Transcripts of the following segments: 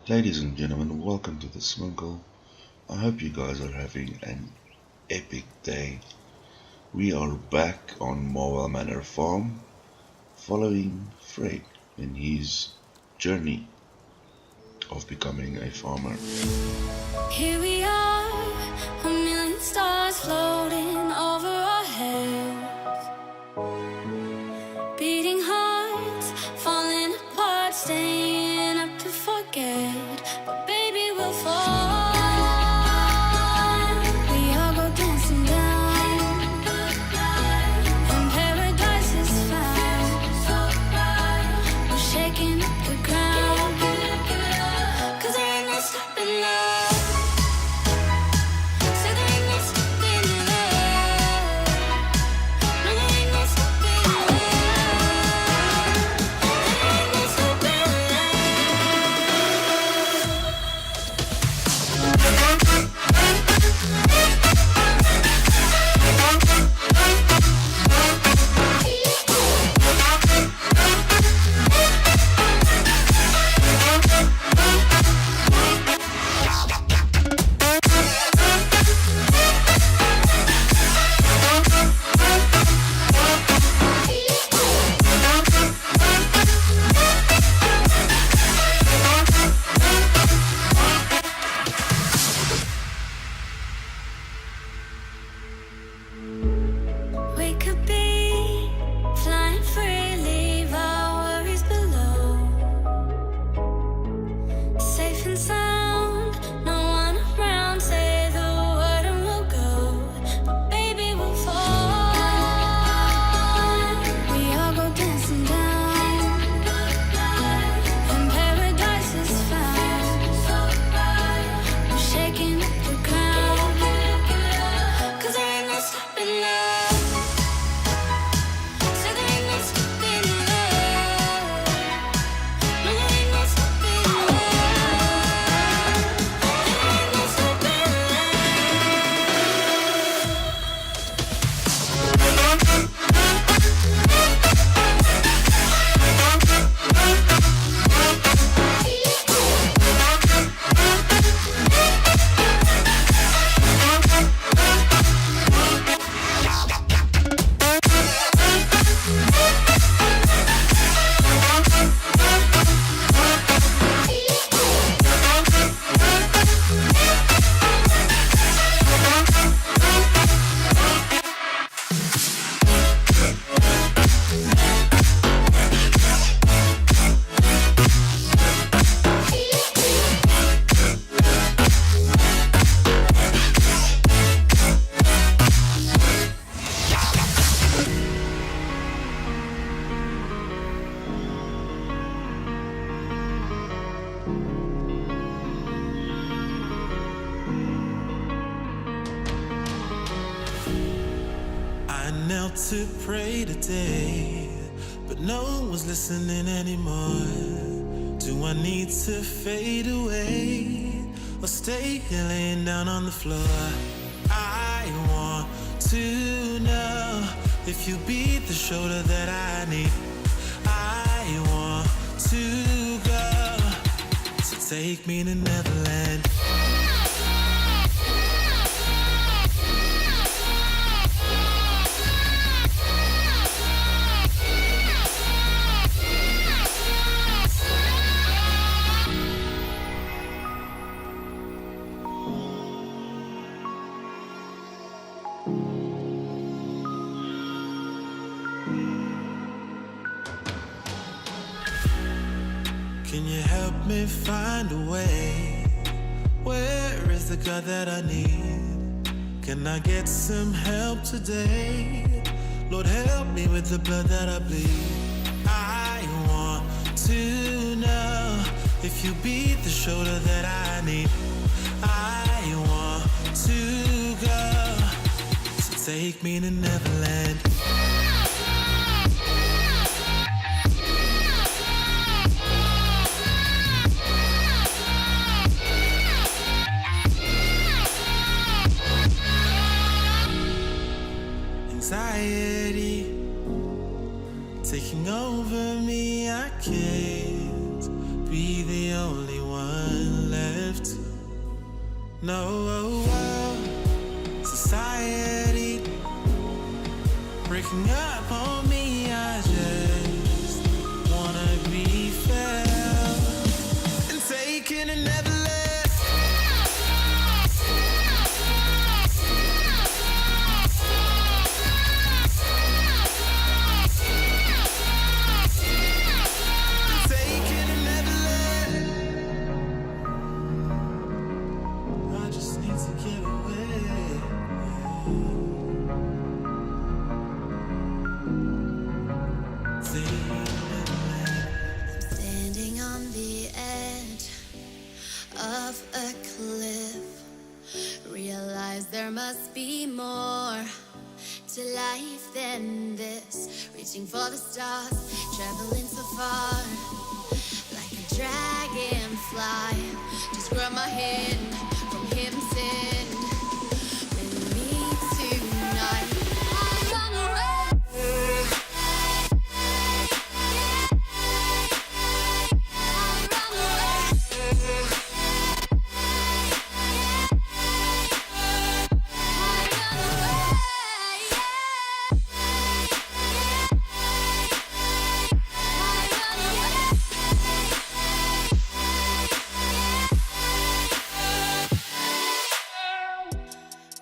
Ladies and gentlemen, welcome to the Sminkel. I hope you guys are having an epic day. We are back on MARWELL Manor Farm, following Fred in his journey of becoming a farmer. Here we are, a million stars floating over our heads. Beating hearts, falling apart, staying up to forget. But baby, we'll fall. We all go dancing down, and paradise is found. We're shaking up the ground, 'cause there ain't no stopping now. So there ain't no stopping now. No, there ain't no stopping now. There ain't no stopping we could be flying free, leave our worries below. Safe and sound, no one around. Say the word and we'll go. But baby, we'll fall. We all go dancing down, and paradise is found. We're shaking up the ground, 'cause there ain't no stopping now. So there ain't no stopping now. No, there ain't no stopping now. There ain't no stopping I knelt to pray today, but no one's listening anymore. Do I need to fade away or stay here laying down on the floor? I want to know if you be the shoulder that I need. I want to go, so take me to Neverland. Can you help me find a way? Where is the God that I need? Can I get some help today? Lord, help me with the blood that I bleed. I want to know if you be the shoulder that I need. I want to go, so take me to Neverland. Anxiety taking over me, I can't be the only one. No, society breaking up on me. I just wanna be fair and taking and never let. Taking and never let. I just need to get away. Standing on the edge of a cliff, realize there must be more to life than this. Reaching for the stars, traveling so far, like a dragonfly. Just grab my hand from him, sin with me tonight. I'm gonna run.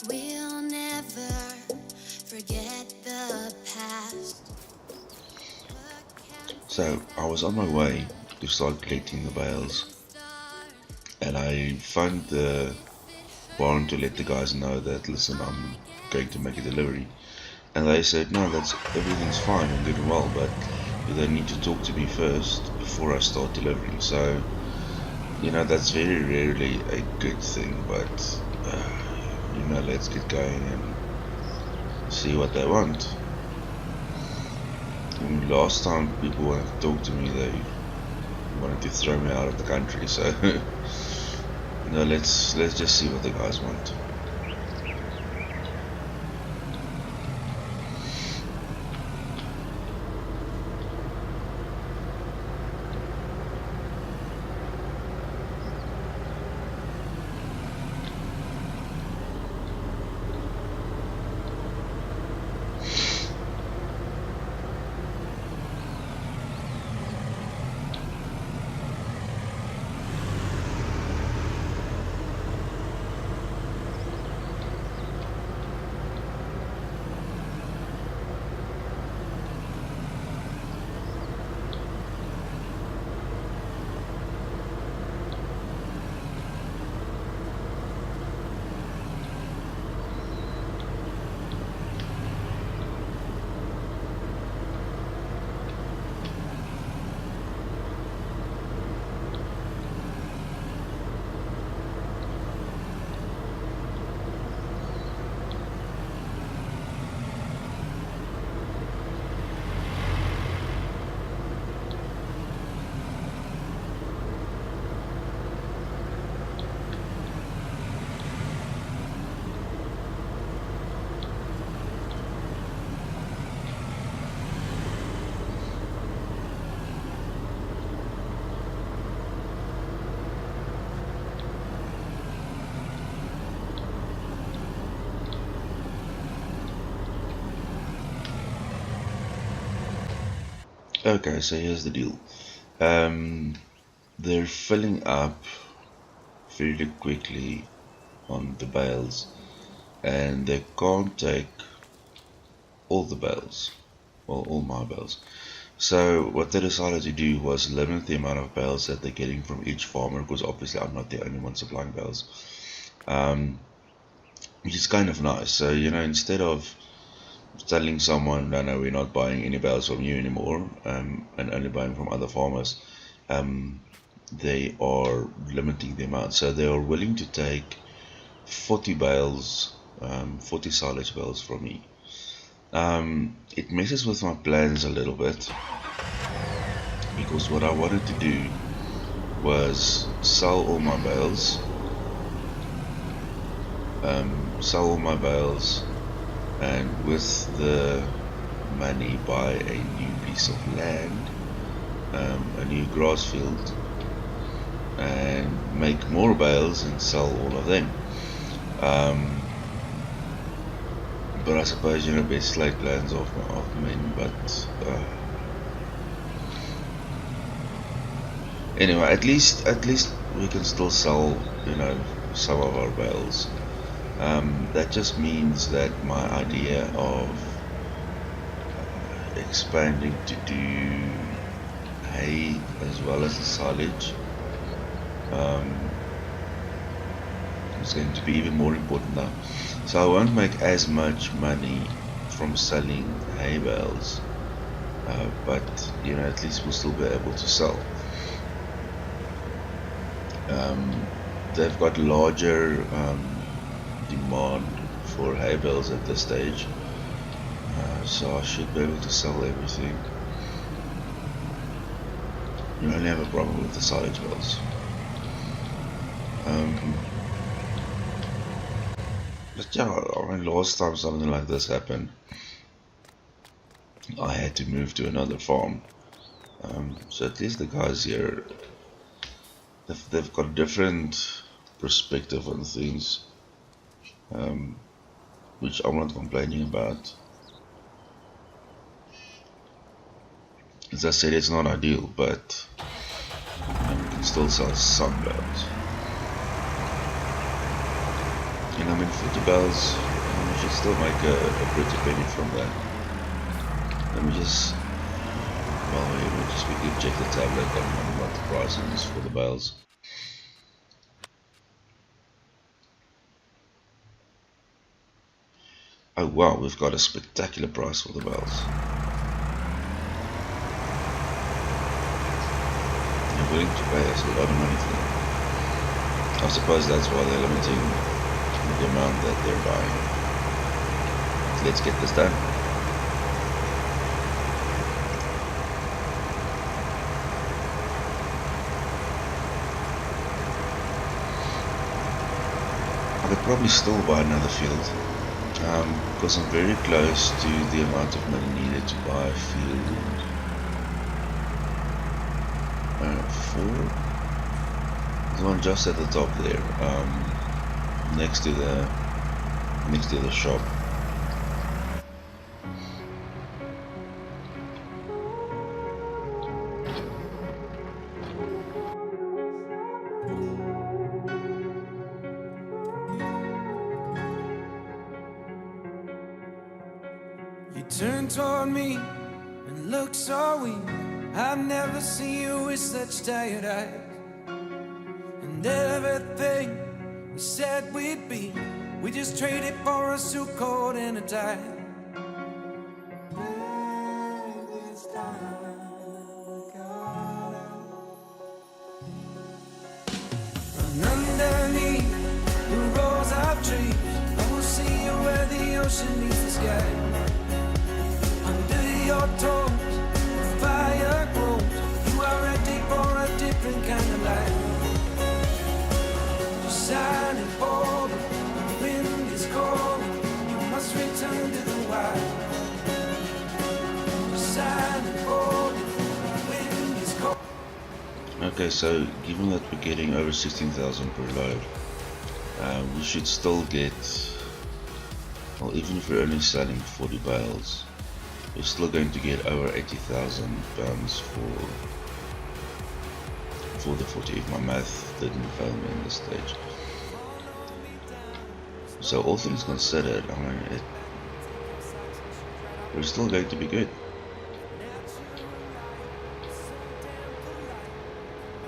We'll never forget the past. So I was on my way to start collecting the bales, and I phoned the barn to let the guys know that, listen, I'm going to make a delivery. And they said, no, everything's fine and good and well, but they need to talk to me first before I start delivering. So, that's very rarely a good thing, but let's get going and see what they want. And last time people wanted to talk to me, they wanted to throw me out of the country. So let's just see what the guys want. Okay, so here's the deal. They're filling up fairly quickly on the bales, and they can't take all the bales, well, all my bales. So what they decided to do was limit the amount of bales that they're getting from each farmer, because obviously I'm not the only one supplying bales, which is kind of nice. So, instead of telling someone, no, we're not buying any bales from you anymore, and only buying from other farmers, they are limiting the amount. So they are willing to take 40 bales, 40 silage bales from me. It messes with my plans a little bit, because what I wanted to do was sell all my bales, and with the money buy a new piece of land, a new grass field, and make more bales and sell all of them. But I suppose, you know, best laid plans of men. But anyway, at least we can still sell, you know, some of our bales. That just means that my idea of expanding to do hay as well as the silage is going to be even more important now. So I won't make as much money from selling hay bales, but you know, at least we'll still be able to sell. They've got larger demand for hay bales at this stage, so I should be able to sell everything. You only have a problem with the silage bales. But yeah, I mean, last time something like this happened, I had to move to another farm. So at least the guys here, they've got a different perspective on things, which I'm not complaining about. As I said, it's not ideal, but we can still sell some bales. And I mean, 40 bales, we should still make a pretty penny from that. Let me just, well, we'll just quickly check the tablet on what the price is for the bales. Oh wow, we've got a spectacular price for the bales. They're willing to pay us a lot of money for them. I suppose that's why they're limiting the amount that they're buying. Let's get this done. I could probably still buy another field, because I'm very close to the amount of money needed to buy a field 4. The one just at the top there, next to the shop. You turn toward me and look so weak. I've never seen you with such tired eyes. And everything we said we'd be, we just traded for a suit coat and a tie. And underneath the rows of trees, I will see you where the ocean meets the sky. Under your toes, the fire grows. You are ready for a different kind of life. Just silent for the wind is calling. You must return to the wild. Just silent for the wind is calling. Okay, so given that we're getting over 16,000 per load, we should still get, well, even if we're only selling 40 bales, we're still going to get over 80,000 pounds for the 40, if my math didn't fail me in this stage. So all things considered, I mean, we're still going to be good.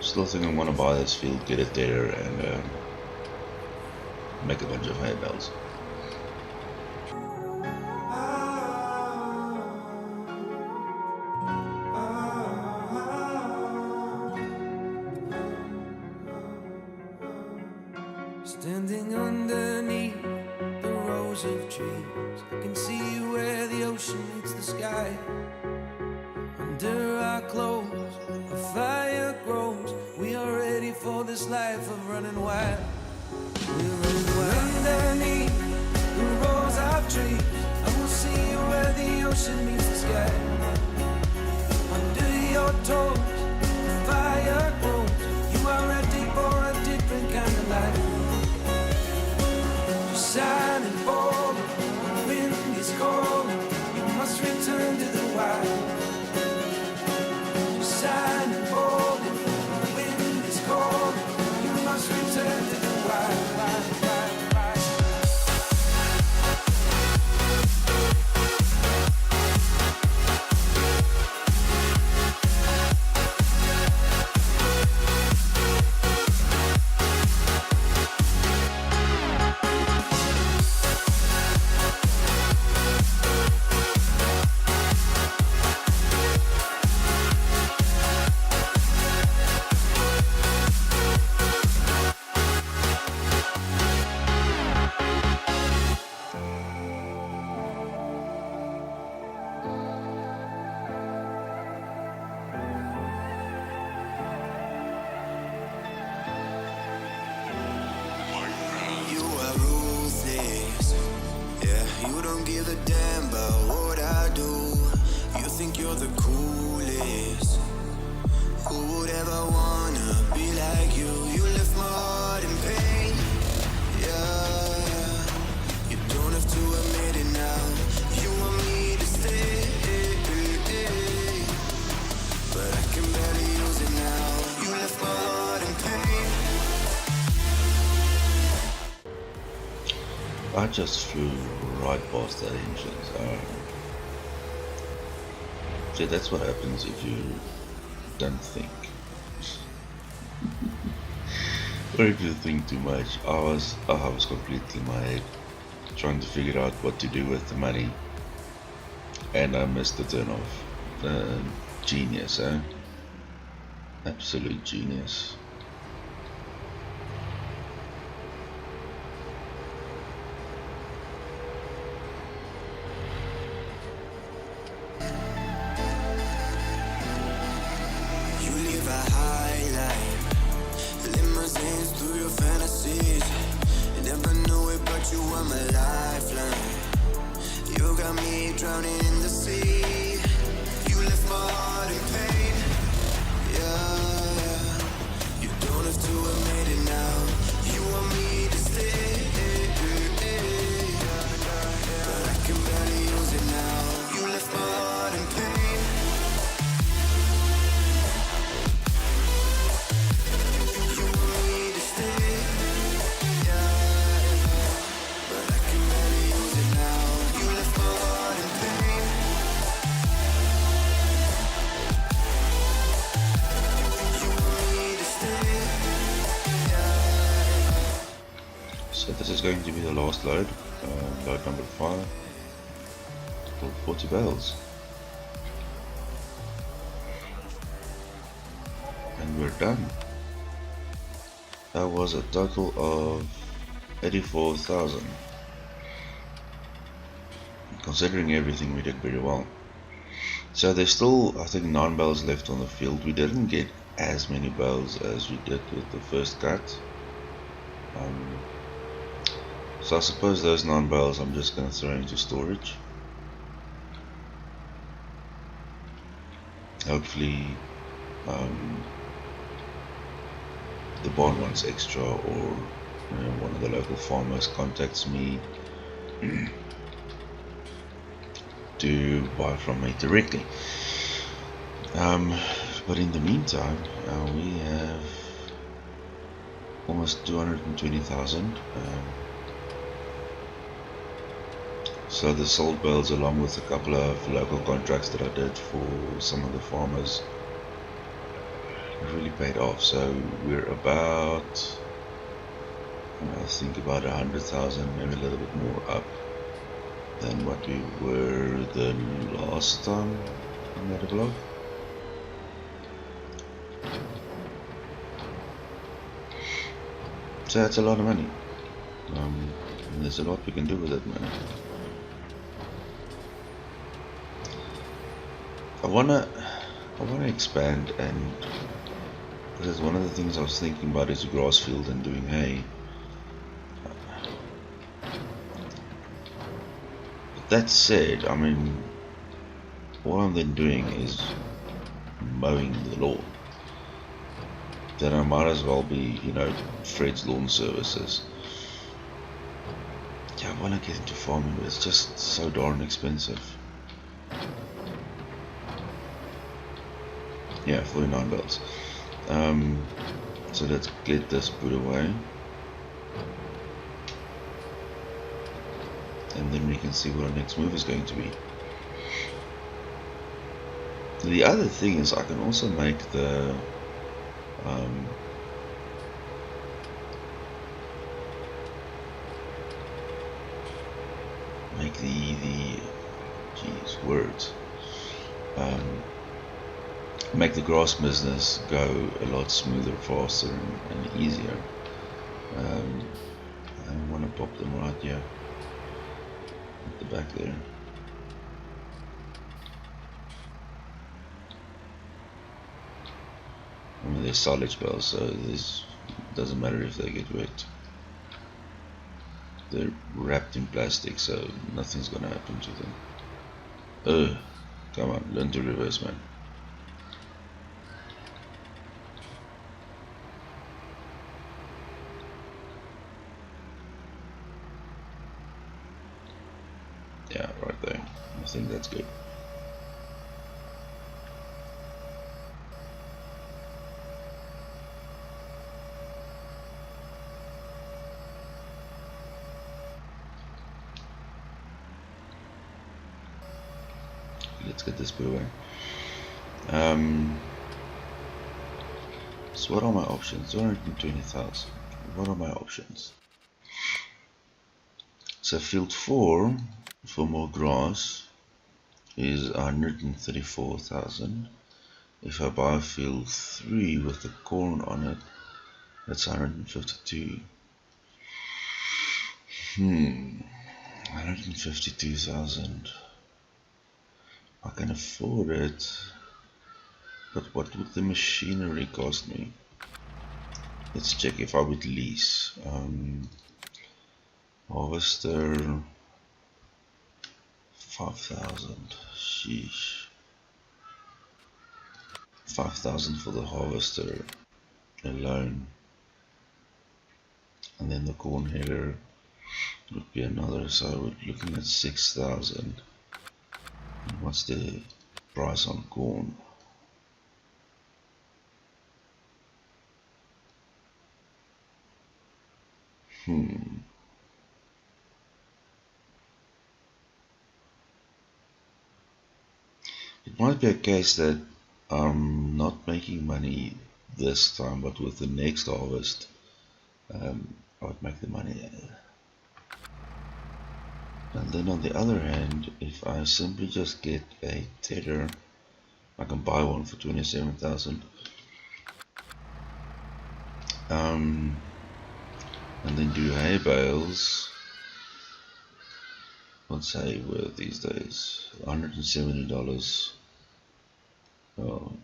Still think I want to buy this field, get it there, and make a bunch of hay bales. Standing underneath the rows of trees, I can see where the ocean meets the sky. Under our clothes, a fire grows. We are ready for this life of running wild. We're running wild. Underneath the rows of trees, I will see you where the ocean meets the sky. Under your toes, the fire grows. You are ready for a different kind of life. You don't give a damn about what I do. You think you're the coolest. Who would ever wanna be like you? You left my heart in pain. Yeah, you don't have to admit it now. You want me to stay, but I can barely use it now. You left my heart in pain. I just flew right past that entrance. So that's what happens if you don't think. Or if you think too much. I was completely in my head trying to figure out what to do with the money, and I missed the turn off. Genius, eh? Absolute genius. You live a high life, limousines through your fantasies. You never knew it, but you were my lifeline. You got me drowning in the sea. You left my heart in pain. Yeah, you don't have to admit it now. You want me to stay, but I can barely use it now. You left my heart in pain. You want me to stay, yeah, but I can barely use it now. You left my heart in pain. You want me to stay, yeah. So this is going to be the last load, load number 5, for 40 bales. And we're done. That was a total of 84,000. Considering everything, we did very well. So there's still, I think, 9 bales left on the field. We didn't get as many bales as we did with the first cut. So I suppose those 9 bales I'm just going to throw into storage. Hopefully the barn wants extra, or one of the local farmers contacts me to buy from me directly. But in the meantime, we have almost 220,000. So the sold bales, along with a couple of local contracts that I did for some of the farmers, really paid off. So we're about, I think, about 100,000, maybe a little bit more up than what we were the last time I made a vlog. So that's a lot of money. And there's a lot we can do with that money. I wanna expand, and because one of the things I was thinking about is a grass field and doing hay. But that said, I mean, what I'm then doing is mowing the lawn. Then I might as well be, Fred's Lawn Services. Yeah, I want to get into farming, but it's just so darn expensive. Yeah, 49 bells. So let's get this put away, and then we can see what our next move is going to be. The other thing is I can also make the make the grass business go a lot smoother, faster, and easier. I want to pop them right here at the back there. I mean, they're silage bells, so it doesn't matter if they get wet. They're wrapped in plastic, so nothing's gonna happen to them. Come on, learn to reverse, man. Yeah, right there. I think that's good. Let's get this put away. So what are my options? 220,000. What are my options? So field 4 for more grass is 134,000. If I buy field 3 with the corn on it, that's 152. 152,000. I can afford it, but what would the machinery cost me? Let's check if I would lease. Harvester 5,000. Sheesh. 5,000 for the harvester alone, and then the corn header would be another. So we're looking at 6,000. What's the price on corn? It might be a case that I'm not making money this time, but with the next harvest, I would make the money. And then on the other hand, if I simply just get a tedder, I can buy one for 27,000. And then do hay bales. What's hay worth these days? $170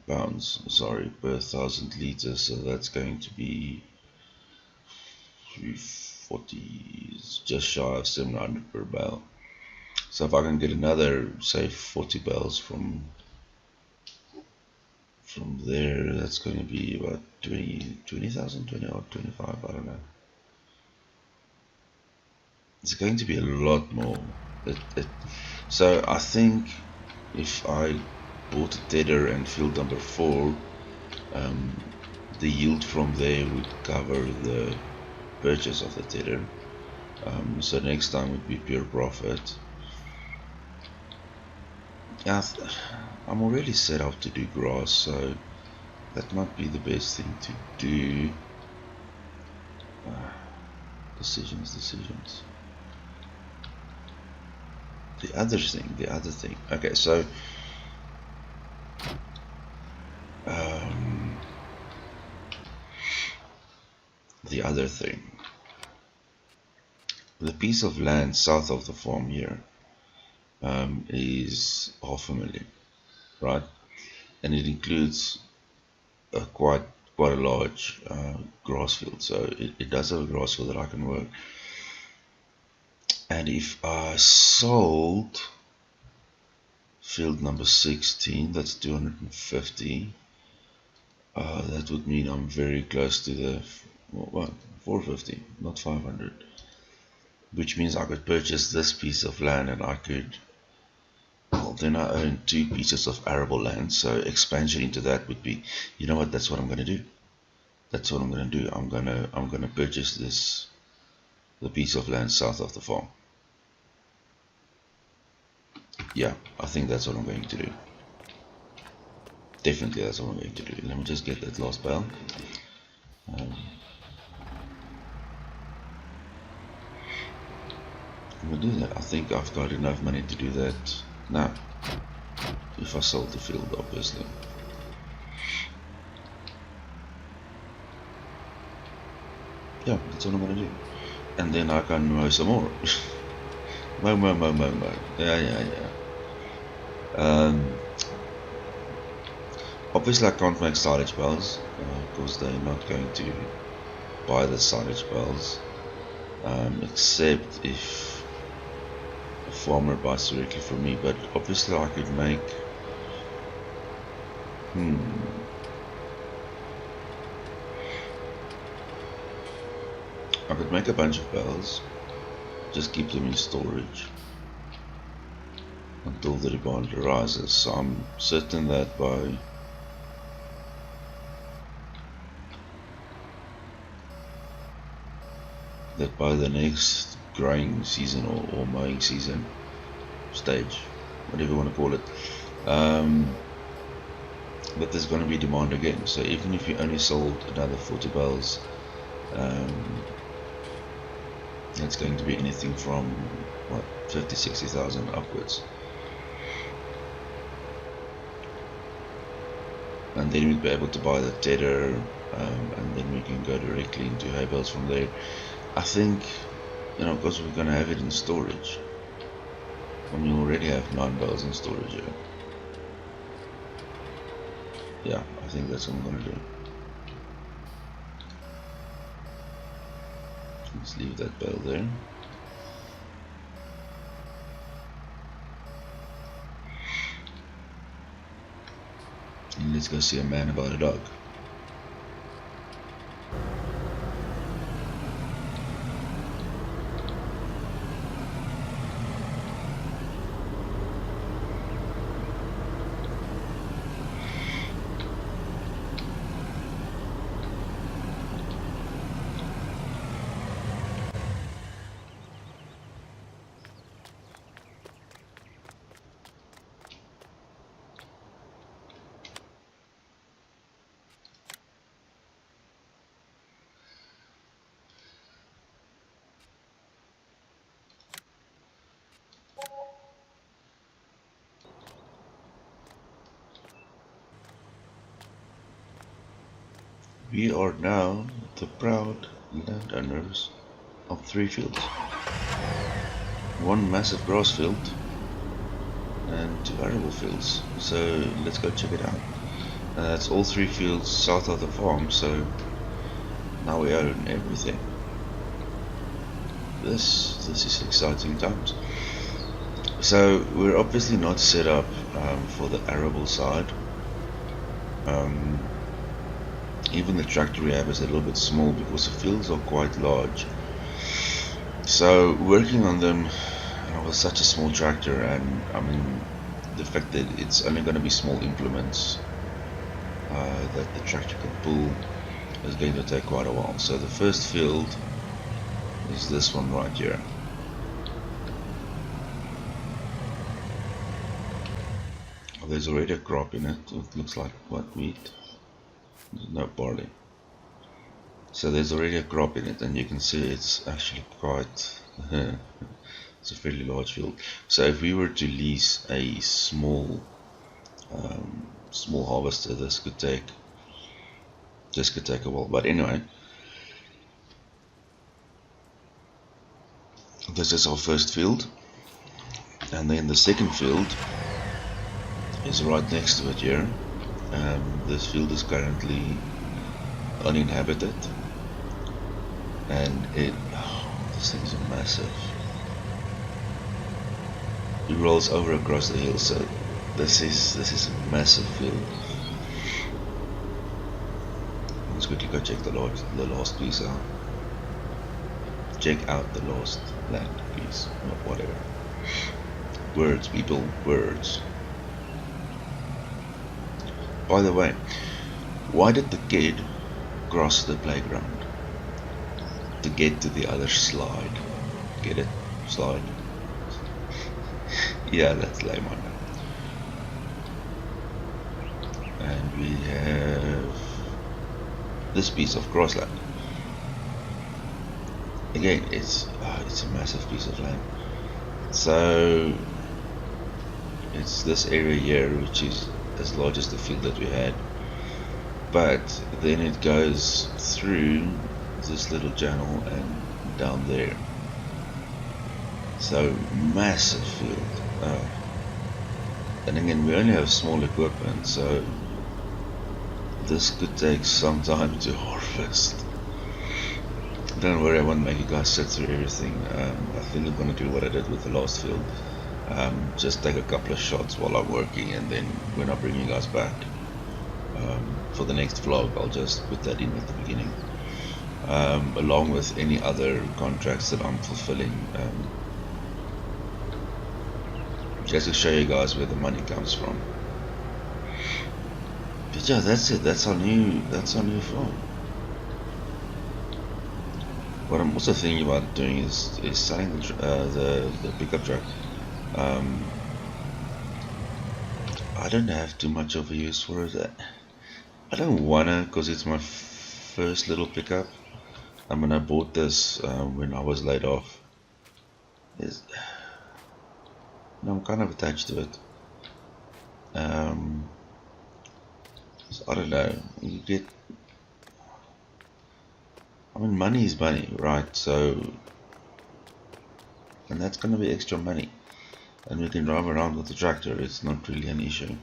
pounds, sorry, per 1,000 liters. So that's going to be 340, just shy of 700 per bale. So if I can get another, say, 40 bales from there, that's going to be about 20,000, 20 or 25, I don't know. It's going to be a lot more. So I think if I bought a tedder and field number 4, the yield from there would cover the purchase of the tedder. So next time would be pure profit. Yeah, I'm already set up to do grass, so that might be the best thing to do. Decisions. The other thing. Okay, so the other thing. The piece of land south of the farm here is 500,000, right? And it includes a quite a large grass field. So it does have a grass field that I can work. And if I sold field number 16, that's 250. That would mean I'm very close to the 450, not 500. Which means I could purchase this piece of land, and I could, well, then I own 2 pieces of arable land. So expansion into that would be, you know what? That's what I'm gonna do. I'm gonna purchase the piece of land south of the farm. Yeah, I think that's what I'm going to do. Definitely, that's what I'm going to do. Let me just get that last bale. I'm gonna do that. I think I've got enough money to do that now. If I sold the field, obviously. Yeah, that's what I'm gonna do. And then I can mow some more. mow. Yeah. Obviously I can't make silage bales because they're not going to buy the silage bales. except if a farmer buys directly from me. But obviously I could make I could make a bunch of bales, just keep them in storage until the demand arises. So I'm certain that by the next growing season or mowing season stage, whatever you want to call it, that there's going to be demand again. So even if you only sold another 40 bales, it's going to be anything from what, 50,000-60,000 upwards. And then we'd be able to buy the tether, and then we can go directly into hay bales from there. I think, you know, because we're going to have it in storage. And we already have 9 bales in storage here. Yeah, I think that's what I'm going to do. Let's leave that bale there. And let's go see a man about a dog. We are now the proud landowners of 3 fields. 1 massive grass field and 2 arable fields. So let's go check it out. That's all 3 fields south of the farm, so now we own everything. This is exciting times. So we're obviously not set up for the arable side. Even the tractor we have is a little bit small because the fields are quite large. So working on them, you know, with such a small tractor, and I mean the fact that it's only going to be small implements that the tractor can pull is going to take quite a while. So the first field is this one right here. There's already a crop in it. It looks like what, wheat? No, barley. So there's already a crop in it, and you can see it's actually quite it's a fairly large field. So if we were to lease a small harvester, this could take a while. But anyway, this is our first field, and then the second field is right next to it here. This field is currently uninhabited, and this thing is massive. It rolls over across the hill, so this is a massive field. Let's quickly go check the last piece out. Check out the last land piece, or whatever. Words, people, words. By the way, why did the kid cross the playground to get to the other slide? Get it? Slide? Yeah, that's lame, I know. And we have this piece of grassland. Again, it's a massive piece of land. So it's this area here, which is as large as the field that we had, but then it goes through this little channel and down there. So massive field. And again, we only have small equipment, so this could take some time to harvest. Don't worry, I won't make you guys sit through everything. I think I'm gonna do what I did with the last field. Just take a couple of shots while I'm working, and then when I bring you guys back for the next vlog, I'll just put that in at the beginning, along with any other contracts that I'm fulfilling, just to show you guys where the money comes from. But yeah, that's it. That's our new farm. What I'm also thinking about doing is selling the pickup truck. I don't have too much of a use for it. I don't wanna, because it's my first little pickup. I mean, I bought this when I was laid off. I'm kind of attached to it. So I don't know. You get. I mean, money is money, right? So, and that's gonna be extra money, and we can drive around with the tractor. It's not really an issue.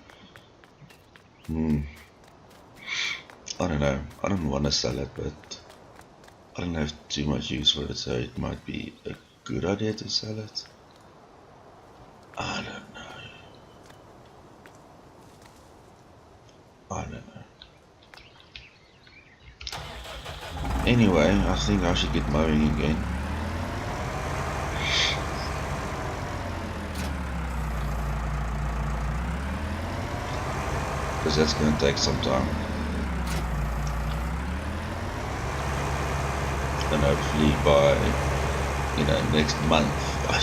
I don't know. I don't want to sell it, but I don't have too much use for it, so it might be a good idea to sell it. I don't know. Anyway, I think I should get mowing again. Because that's going to take some time. And hopefully by, next month I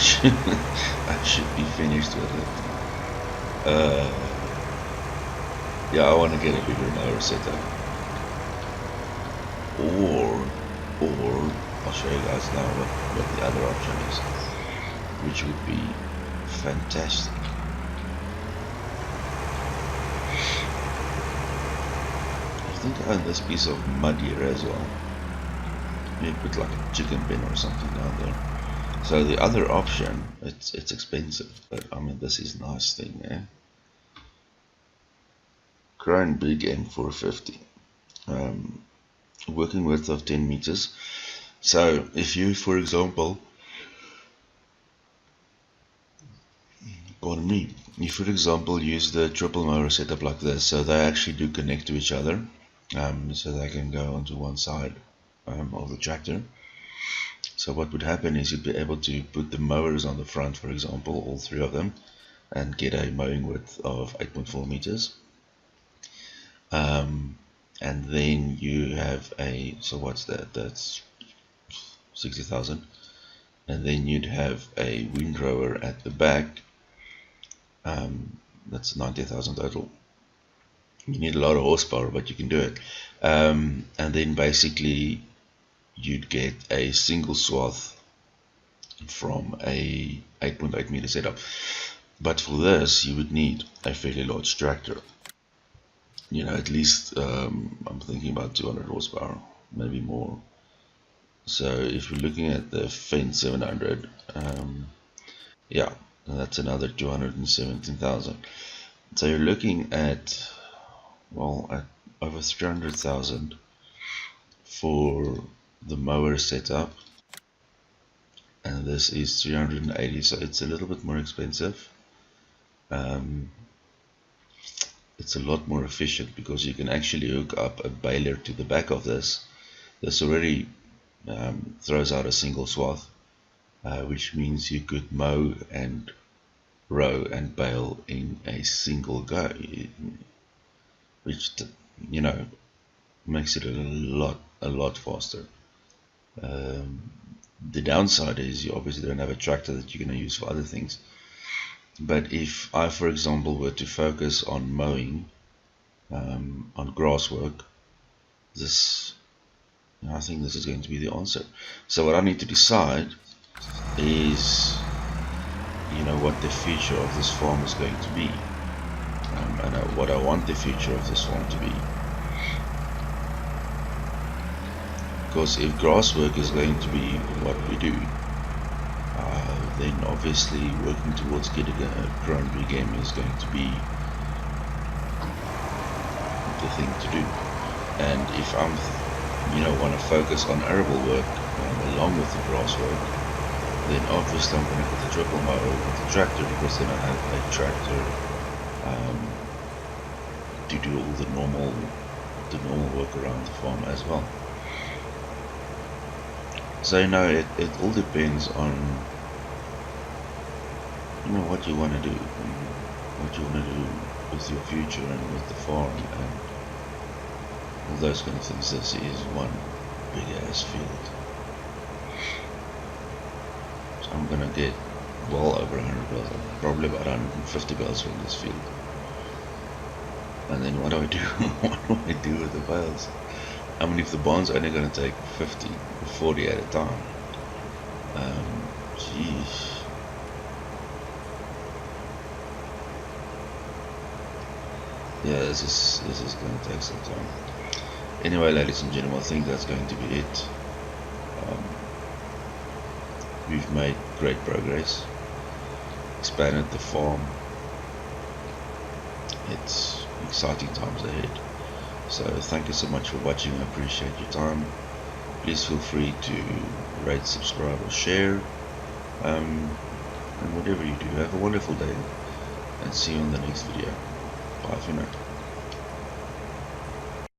should be finished with it. Yeah, I want to get a bigger mower setup. Or I'll show you guys now what the other option is, which would be fantastic. I think I own this piece of mud here as well. Maybe put like a chicken pen or something down there. So the other option, it's expensive, but I mean, this is a nice thing, eh? Crown Big M450. Working width of 10 meters. So if you, for example, pardon me, you for example use the triple motor setup like this, so they actually do connect to each other, so they can go onto one side of the tractor. So what would happen is you'd be able to put the mowers on the front, for example, all three of them, and get a mowing width of 8.4 meters. And then you have so what's that? That's 60,000. And then you'd have a windrower at the back. That's 90,000 total. You need a lot of horsepower, but you can do it. And then basically you'd get a single swath from a 8.8 meter setup. But for this, you would need a fairly large tractor. At least I'm thinking about 200 horsepower, maybe more. So if you're looking at the Fendt 700, yeah, that's another 217,000. So you're looking at, well, at over 300,000 for the mower setup, and this is 380, so it's a little bit more expensive. It's a lot more efficient because you can actually hook up a baler to the back of this. This already throws out a single swath, which means you could mow and row and bale in a single go, which makes it a lot faster. The downside is you obviously don't have a tractor that you're going to use for other things. But if I, for example, were to focus on mowing, on grass work, I think this is going to be the answer. So what I need to decide is, what the future of this farm is going to be, and what I want the future of this farm to be. Because if grass work is going to be what we do, then obviously working towards getting a Crown Big M is going to be the thing to do. And if I'm want to focus on arable work, along with the grass work. Then obviously I'm going to get the triple mower with the tractor, because then I have a tractor to do all the normal work around the farm as well. So you know, it all depends on, you know, what you want to do, what you want to do with your future and with the farm and all those kind of things. This is one big ass field. So I'm gonna get well over 100 bales, probably about 150 bales from this field. And then what do I do? What do I do with the bales? I mean, if the bond's only gonna take 50 or 40 at a time, jeez. Yeah, this is going to take some time. Anyway, ladies and gentlemen, I think that's going to be it. We've made great progress, expanded the farm. It's exciting times ahead. So thank you so much for watching. I appreciate your time. Please feel free to rate, subscribe or share, and whatever you do, have a wonderful day, and see you on the next video. Bye for now.